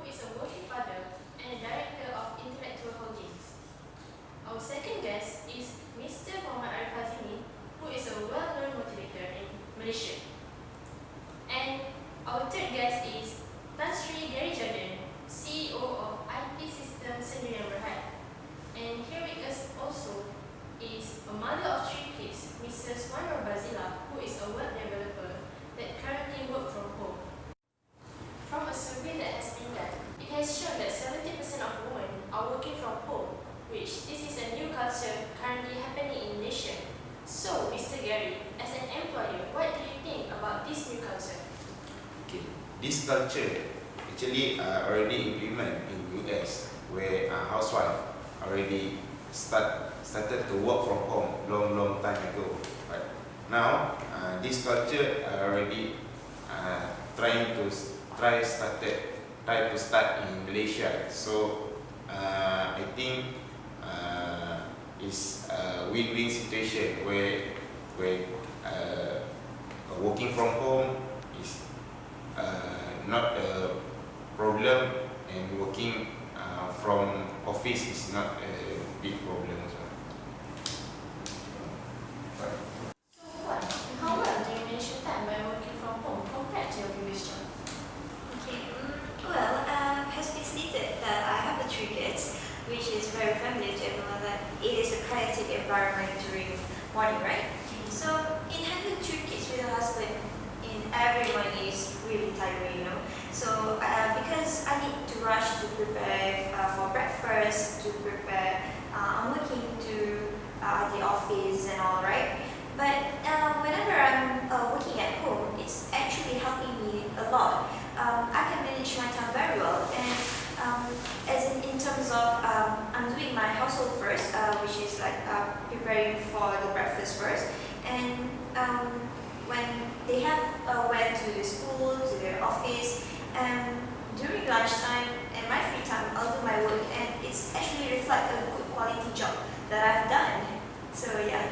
who is a working father and a director of Intellectual Holdings. Our second guest is Mr. Muhammad Arif Hazimi, who is a well-known motivator in Malaysia. And our third guest is Tan Sri Gary Jordan, CEO of IT Systems Sendirian Berhad. And here with us also is a mother of 3 kids, Mrs. Wanur Bazila, who is a web developer that currently works from home. From a survey that has been done, it has shown that 70% of women are working from home, which this is a new culture currently happening in Malaysia. So, Mr. Gary, as an employer, what do you think about this new culture? Okay. This culture actually already implemented in US, where housewife already started to work from home long time ago. But now this culture already try to start in Malaysia. So I think it's a win-win situation where working from home is not a problem, and working from office is not a big problem as well. So what? How well do you manage your time by working from home compared to your previous job? Okay, has been stated that I have 3 kids, which is very familiar to everyone that it is a chaotic environment during morning, right? So in handling 3 kids with a husband, everyone is really tiring, So because I need to rush to prepare for breakfast, to prepare, I'm working to the office and all, right? But whenever I'm working at home, it's actually helping me a lot. I can manage my time very well, and as in terms of I'm doing my household first, which is like preparing for the breakfast first, and when they have went to the school, to their office, and during lunchtime and my free time, I'll do my work, and it's actually reflect a good quality job that I've done. So yeah.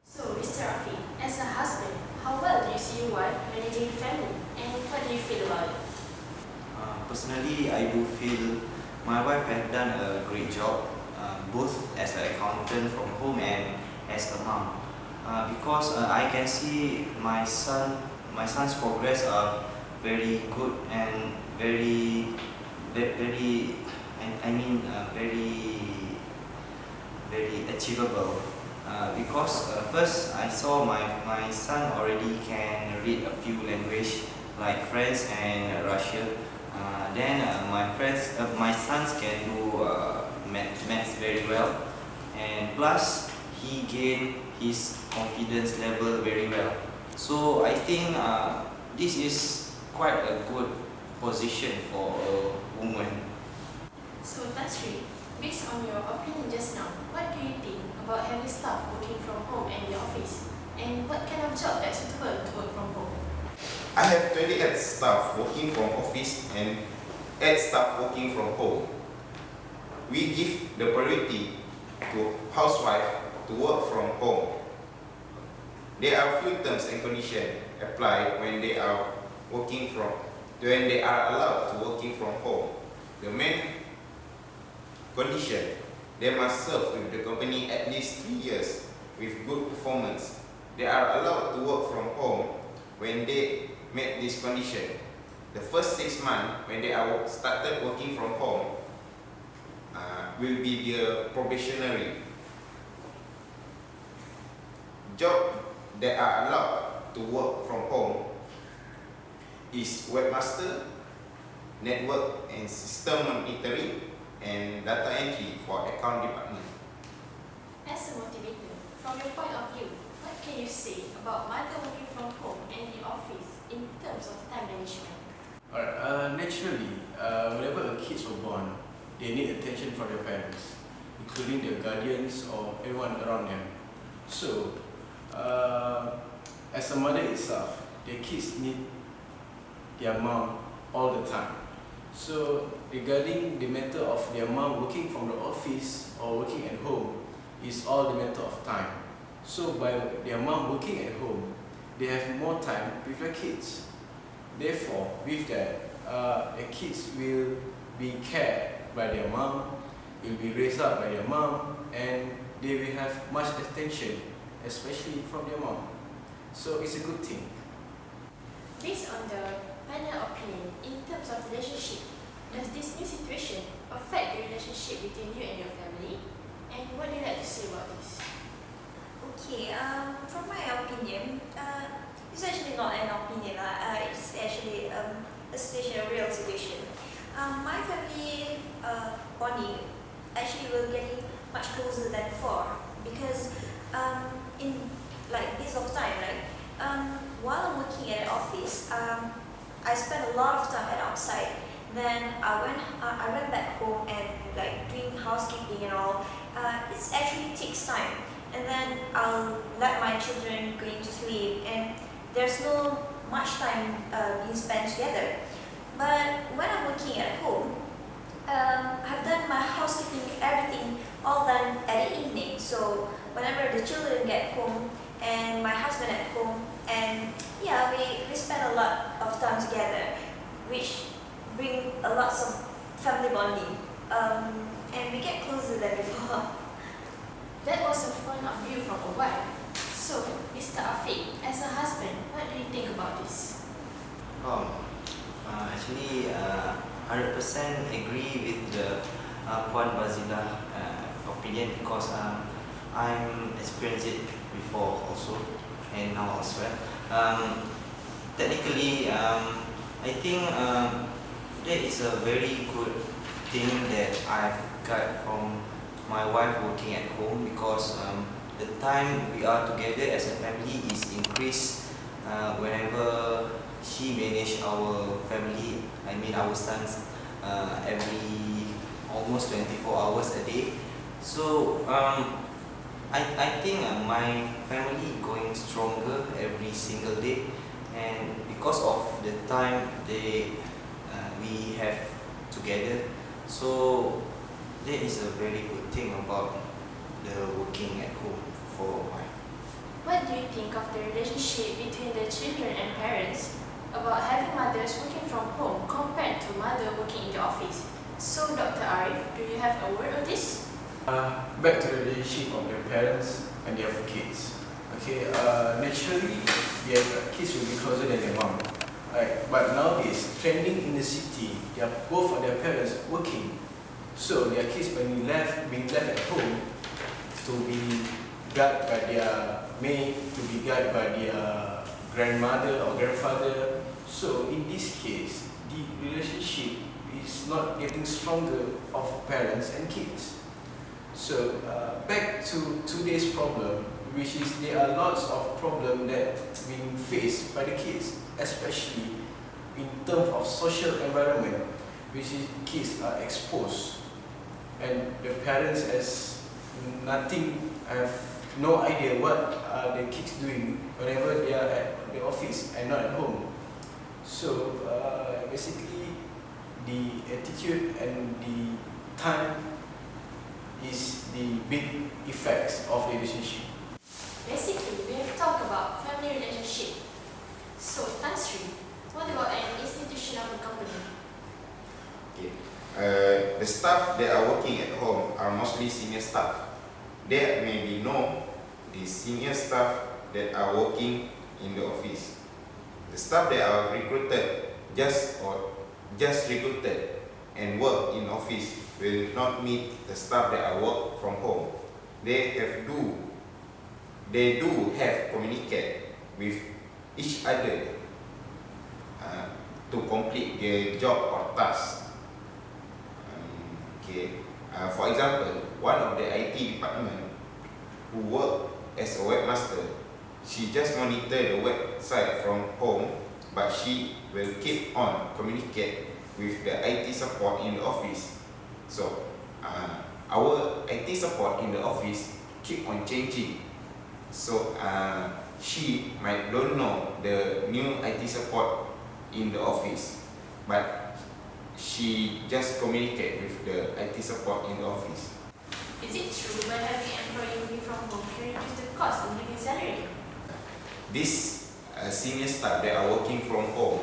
So, Mr. Rafi, as a husband, how well do you see your wife managing family, and what do you feel about it? Personally, I do feel my wife has done a great job, both as an accountant from home and as a mom. Because I can see my son's progress are very good and very achievable. Because first I saw my son already can read a few languages like French and Russian. Then my sons can do maths very well, and plus he gained his confidence level very well. So I think this is quite a good position for a woman. So, Tan Sri, based on your opinion just now, what do you think about having staff working from home and the office? And what kind of job that's suitable to work from home? I have 28 staff working from office and 8 staff working from home. We give the priority to housewife to work from home. There are few terms and conditions apply when they are allowed to working from home. The main condition, they must serve with the company at least 3 years with good performance. They are allowed to work from home when they meet this condition. The first 6 months when they are started working from home will be the probationary. Job that are allowed to work from home is webmaster, network and system monitoring, and data entry for account department. As a motivator, from your point of view, what can you say about mother working from home and the office in terms of time management? Alright, naturally, whenever a kids were born, they need attention from their parents, including their guardians or everyone around them. So, as a mother itself, their kids need their mom all the time. So, regarding the matter of their mom working from the office or working at home, is all the matter of time. So, by their mom working at home, they have more time with their kids. Therefore, with that, the kids will be cared by their mom, will be raised up by their mom, and they will have much attention, especially from their mom. So it's a good thing. Based on the panel opinion, in terms of relationship, does this new situation affect the relationship between you and your family? And what do you like to say about this? Okay, from my opinion, it's actually not an opinion, it's actually a situation, a real situation. My family bonding actually will getting much closer than before because in like this of time, right? While I'm working at an office, I spend a lot of time at outside. Then I went back home and like doing housekeeping and all. It actually takes time, and then I'll let my children going to sleep, and there's no much time being spent together. But when I'm working at home, I've done my housekeeping, everything all done at the evening. So whenever the children get home and my husband at home, and yeah, we spend a lot of time together, which bring a lot of family bonding, and we get closer than before. That was a point of view from a wife. So, Mr. Afiq, as a husband, what do you think about this? Actually, 100% agree with the Puan Bazila opinion because I'm experienced it before also and now as well. Technically, I think that is a very good thing that I've got from my wife working at home because the time we are together as a family is increased whenever she manage our family, I mean our sons, every almost 24 hours a day. So I think my family going stronger every single day, and because of the time we have together, so that is a very good thing about the working at home for my. What do you think of the relationship between the children and parents about having mothers working from home compared to mother working in the office? So, Dr. Arif, do you have a word on this? Back to the relationship of the parents and their kids. Okay, naturally, their kids will be closer than their mom. Right? But nowadays, trending in the city, both of their parents working. So their kids being left at home to be guided by their maid, to be guided by their grandmother or grandfather. So in this case, the relationship is not getting stronger of parents and kids. So back to today's problem, which is there are lots of problems that being faced by the kids, especially in terms of social environment, which is kids are exposed, and the parents has nothing, have no idea what are the kids doing whenever they are at the office and not at home. So basically, the attitude and the time is the big effects of the relationship. Basically, we have talked about family relationship. So, Tan Sri, what about an institution of a company? Okay. The staff that are working at home are mostly senior staff. There may be no the senior staff that are working in the office. The staff that are recruited just recruited and work in office will not meet the staff that are work from home. They do have communicate with each other to complete their job or task. For example, one of the IT department who work as a webmaster, she just monitor the website from home, but she will keep on communicate with the IT support in the office. So our IT support in the office keep on changing. So she might don't know the new IT support in the office, but she just communicate with the IT support in the office. Is it true by having employee working from home can reduce the cost of living salary? These senior staff that are working from home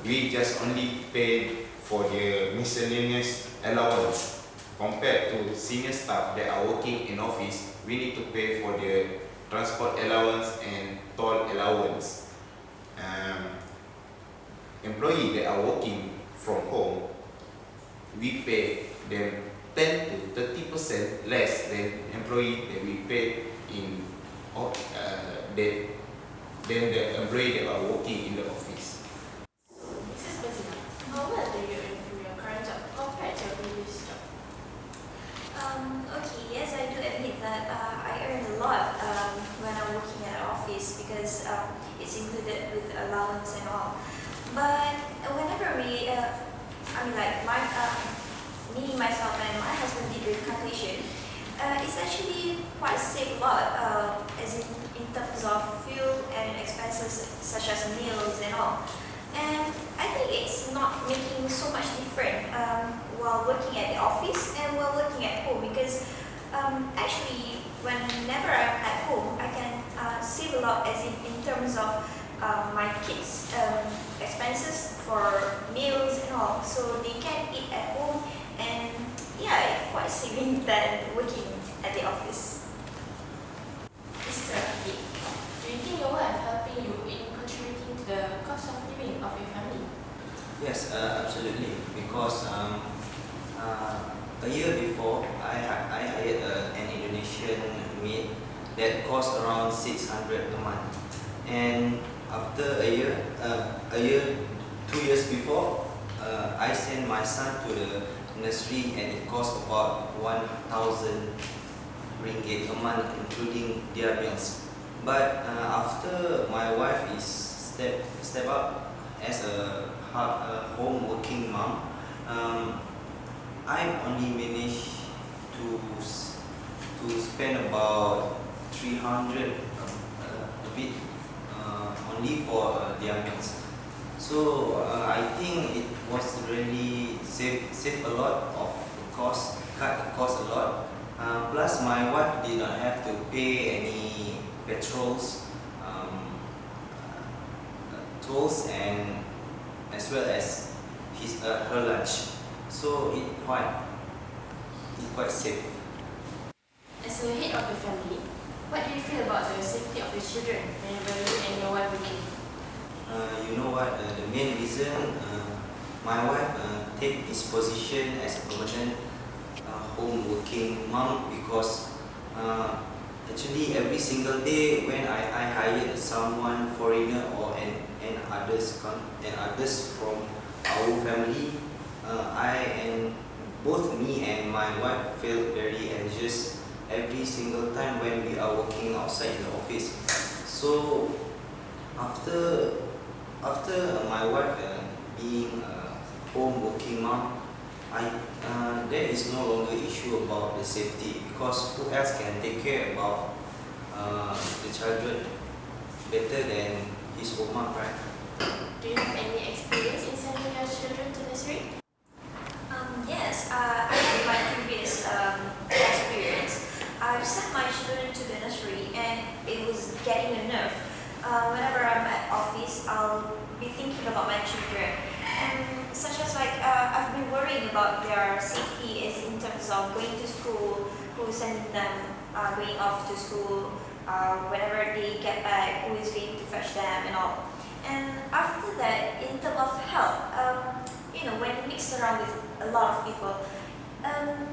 we just only pay for the miscellaneous allowance. Compared to senior staff that are working in office, we need to pay for the transport allowance and toll allowance. Employees that are working from home, we pay them 10 to 30% less than employee that we pay in than the employee that are working in the office. Mrs. Bettina, how well do you earn from your current job compared to your previous job? Okay, yes, I do admit that I earn a lot when I'm working at an office because it's included with allowance and all. But whenever me, myself, and my husband did the calculation, it's actually quite save a lot, as in terms of fuel and expenses such as meals and all. And I think it's not making so much different while working at the office and while working at home because actually whenever I'm at home I can save a lot as in terms of my kids' expenses for meals and all, so they can eat at home and yeah, it's quite saving than working at the office. Mr. Rafi, do you think your wife helping you in contributing to the cost of living of your family? Yes, absolutely. Because a year before, I hired an Indonesian maid that cost around 600 a month. And after a year, 2 years before, I sent my son to the nursery and it cost about 1,000 ringgit a month, including their meals. But after my wife is step up as a home working mom, I only managed to spend about 300 a bit only for their meals. So I think it was really save a lot of cost, cut the cost a lot. Plus my wife did not have to pay any petrols, tolls, and as well as her lunch. So it quite safe. As a head of the family, what do you feel about the safety of the children whenever you and your wife working? You know what? The main reason my wife take this position as a permanent home working mom because actually every single day when I hired someone foreigner or and others from our family, both me and my wife feel very anxious every single time when we are working outside the office. So after my wife being a home working mom, there is no longer issue about the safety because who else can take care about the children better than his own mom, right? Do you have any experience in sending your children to nursery? Yes, I have my previous experience. I've sent my children to the nursery and it was getting a nerve. Whenever I'm at office, I'll be thinking about my children. And such as I've been worrying about their safety as in terms of going to school, who's sending them going off to school, whenever they get back, who is going to fetch them and all. And after that, in terms of health, when you mix around with a lot of people,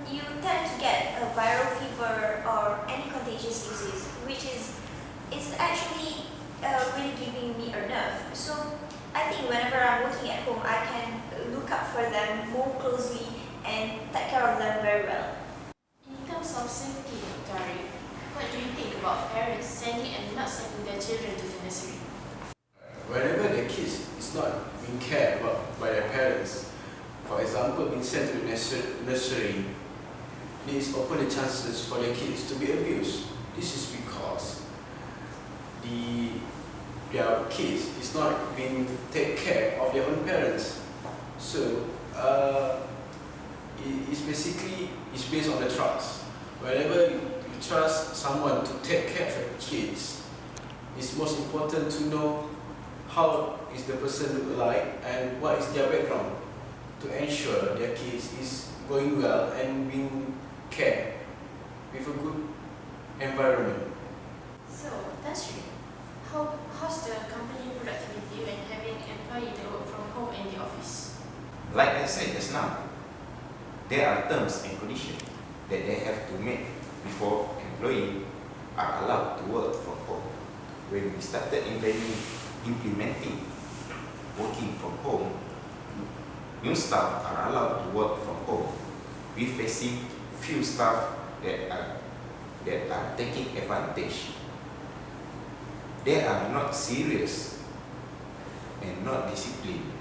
you tend to get a viral fever or any contagious disease, which is actually really giving me a nerve. So I think whenever I'm working at home, I can look up for them more closely and take care of them very well. In terms of safety, Dr. Arif, what do you think about parents sending and not sending their children to the nursery? Whenever the kids is not being cared about by their parents, for example, being sent to the nursery, this open the chances for the kids to be abused. This is because their kids is not being take care of their own parents. So it's based on the trust. Whenever you trust someone to take care of your kids, it's most important to know how is the person look like and what is their background to ensure their kids is going well and being cared with a good environment. So, that's true. How's the company productivity when having employee that work from home and the office? Like I said just now, there are terms and conditions that they have to meet before employees are allowed to work from home. When we started implementing working from home, new staff are allowed to work from home. We facing few staff that are taking advantage. They are not serious and not disciplined.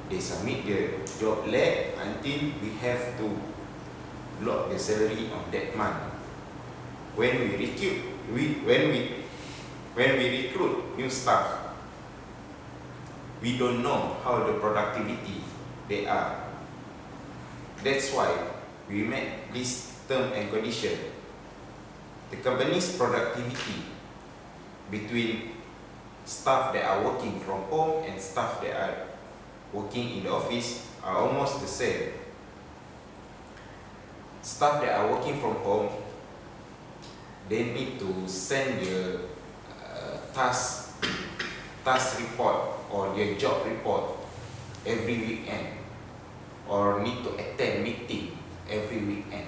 They submit the job late until we have to block the salary of that month. When we recruit new staff, we don't know how the productivity they are. That's why we make this term and condition. The company's productivity between staff that are working from home and staff that are working in the office are almost the same. Staff that are working from home, they need to send their task report or their job report every weekend, or need to attend meeting every weekend.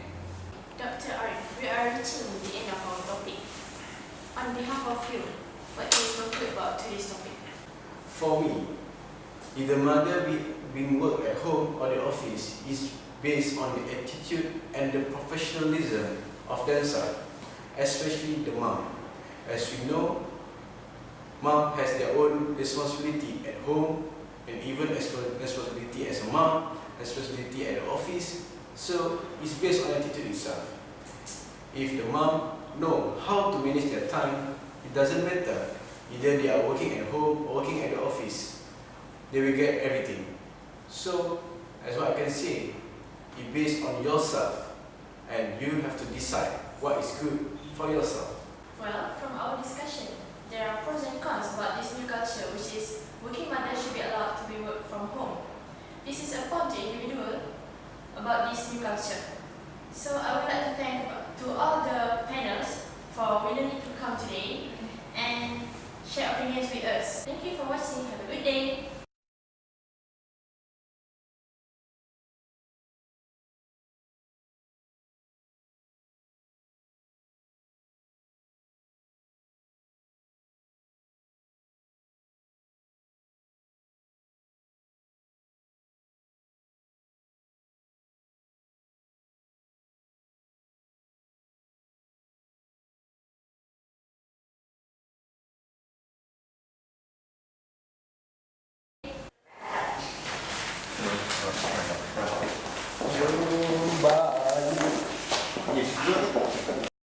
Dr. Arif, we are reaching the end of our topic. On behalf of you, what can you conclude about today's topic? For me, if the mother being work at home or the office is based on the attitude and the professionalism of themselves, especially the mom. As we know, mom has their own responsibility at home and even responsibility as a mom, responsibility at the office. So it's based on attitude itself. If the mom know how to manage their time, it doesn't matter. Either they are working at home or working at the office, they will get everything. So, as what I can say, it's based on yourself and you have to decide what is good for yourself. Well, from our discussion, there are pros and cons about this new culture, which is working mothers should be allowed to be work from home. This is a point to individual about this new culture. So I would like to thank to all the panels for willing to come today and share opinions with us. Thank you for watching. Have a good day. Kembali.